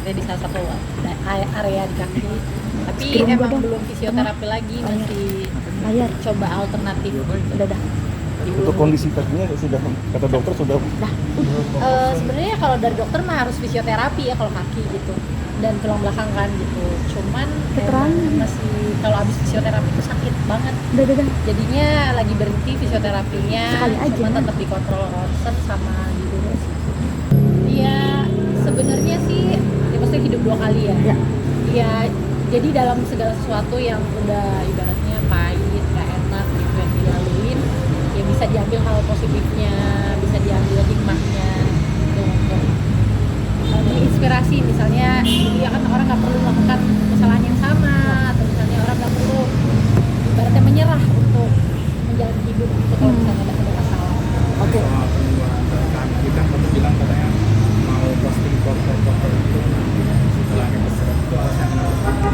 prakteknya di salah satu area di kaki. Tapi Sekirim emang dong. belum fisioterapi lagi, masih Bayar. coba alternatif. Udah dah. Untuk kondisi kakinya sudah kata dokter sudah Sebenarnya kalau dari dokter mah harus fisioterapi ya kalau kaki gitu, dan tulang belakang kan gitu. Cuman Keterangan. emang masih kalau habis fisioterapi itu sakit banget. Udah. Jadinya lagi berhenti fisioterapinya, Sekali aja. cuma tetap dikontrol ronsen sama diurus. Iya, sebenarnya sih ya maksudnya hidup 2 kali ya. Ya. Iya, jadi dalam segala sesuatu yang udah ibaratnya pahit, gak enak gitu yang dilaluin, ya bisa diambil hal positifnya, bisa diambil hikmahnya gitu, untuk menginspirasi. Misalnya ya kan orang nggak perlu melakukan kesalahan yang sama, atau misalnya orang nggak perlu ibaratnya menyerah untuk menjalani hidup gitu kalau misalnya ada masalah. Oke. Soal perubahan pernikahan kita kamu bilang katanya mau posting foto-foto itu setelah anniversary itu alasan kenapa?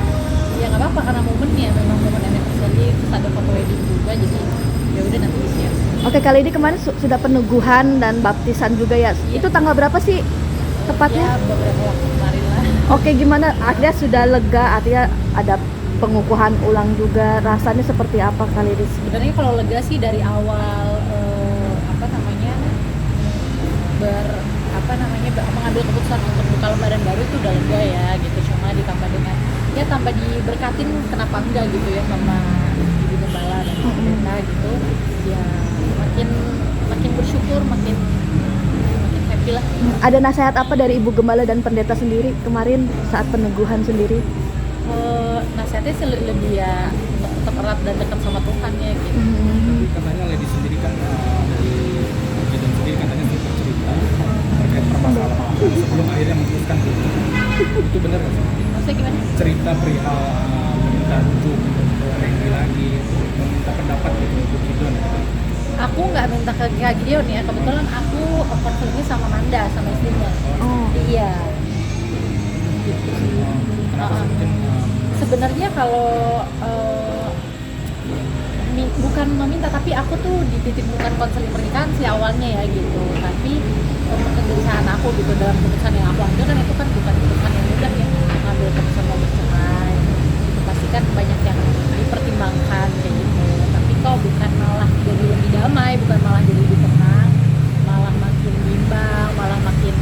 Ya nggak apa-apa karena momennya memang momen anniversary, terus ada foto wedding juga, jadi ya udah nanti di-share. Oke, kali ini kemarin sudah peneguhan dan baptisan juga ya. Iya. Itu tanggal berapa sih Ya tepatnya? beberapa waktu kemarin lah. Oke, gimana? Akhirnya sudah lega, artinya ada pengukuhan ulang juga. Rasanya seperti apa kali ini? Sebenarnya kalau lega sih dari awal mengambil keputusan untuk buka lembaran baru itu udah lega ya gitu. Cuma ditambah dengan ya tambah diberkatin, kenapa enggak gitu ya sama Ibu Gembala dan pemerintah gitu. Ya makin bersyukur, makin happy lah. Ada nasihat apa dari Ibu Gembala dan pendeta sendiri kemarin saat peneguhan sendiri? Nasihatnya sih lebih ya untuk tetap erat dan dekat sama Tuhan ya gitu. Tapi katanya Lady sendiri kan dari Gideon sendiri katanya sempat cerita terkait permasalahan sebelum akhirnya memutuskan rujuk. Itu benar nggak sih? Maksudnya gimana? Cerita perihal meminta rujuk untuk Randy lagi, meminta pendapat gitu untuk Gideon. Aku nggak minta ke Kak Gideon ya, kebetulan aku konselingnya sama Nanda, sama istrinya. Oh. Iya. Gitu sih. Kenapa sih mungkin Sebenarnya kalau bukan meminta, tapi aku tuh dititipkan konseling pernikahan sih awalnya ya gitu. Tapi untuk kegelisahan aku gitu dalam keputusan yang aku ambil kan itu kan bukan keputusan yang mudah ya, ngambil keputusan mau bercerai. Itu pasti kan banyak yang dipertimbangkan kayak gitu. Tapi kok bukan malah jadi lebih damai, bukan malah jadi lebih tenang, malah makin bimbang, malah makin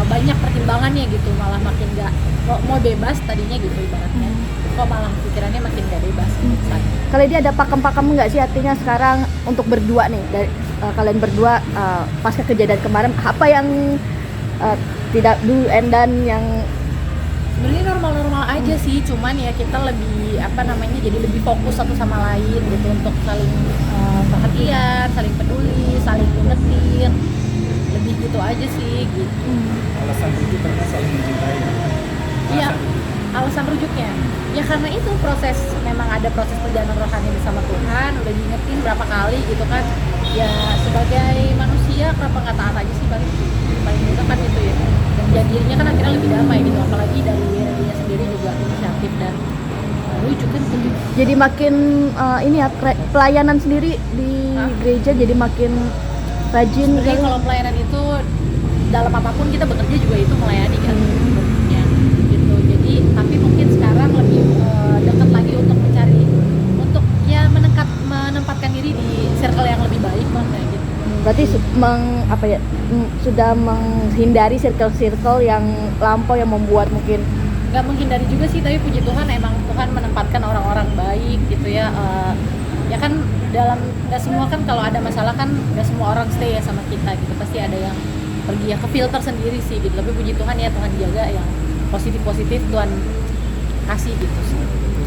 banyak pertimbangannya gitu, malah makin nggak mau bebas tadinya gitu ibaratnya, kok malah pikirannya makin nggak bebas menurut saya. Kali ini ada pakem-pakem nggak sih artinya sekarang untuk berdua nih dari kalian berdua pasca kejadian kemarin apa yang tidak do and done yang Sebenarnya normal-normal aja sih, cuman ya kita lebih jadi lebih fokus satu sama lain gitu untuk saling perhatian, saling peduli, saling ingetin, lebih gitu aja sih gitu. alasan rujuk karena saling mencintai? Iya, alasan rujuknya ya karena itu memang ada proses perjalanan rohani bersama Tuhan, udah diingetin berapa kali gitu kan ya. Sebagai manusia kenapa nggak taat aja sih, paling mudah kan itu ya, dan jadinya kan akhirnya lebih damai gitu, apalagi dari dirinya sendiri juga inisiatif dan rujuk kan gitu. jadi makin ini ya pelayanan sendiri di gereja jadi makin rajin Sebenarnya kali. kalau pelayanan itu dalam apapun kita bekerja juga itu melayani kan bentuknya gitu. Jadi tapi mungkin sekarang lebih dekat lagi untuk mencari, untuk ya menempatkan diri di circle yang lebih baik bang kayak gitu. Berarti sudah menghindari circle-circle yang lampau yang membuat mungkin Nggak menghindari juga sih, tapi puji Tuhan emang Tuhan menempatkan orang-orang baik gitu ya. Ya kan nggak semua kan kalau ada masalah kan nggak semua orang stay ya sama kita gitu, pasti ada yang pergi ya, ke filter sendiri sih gitu. Tapi puji Tuhan ya, Tuhan jaga yang positif Tuhan kasih gitu sih.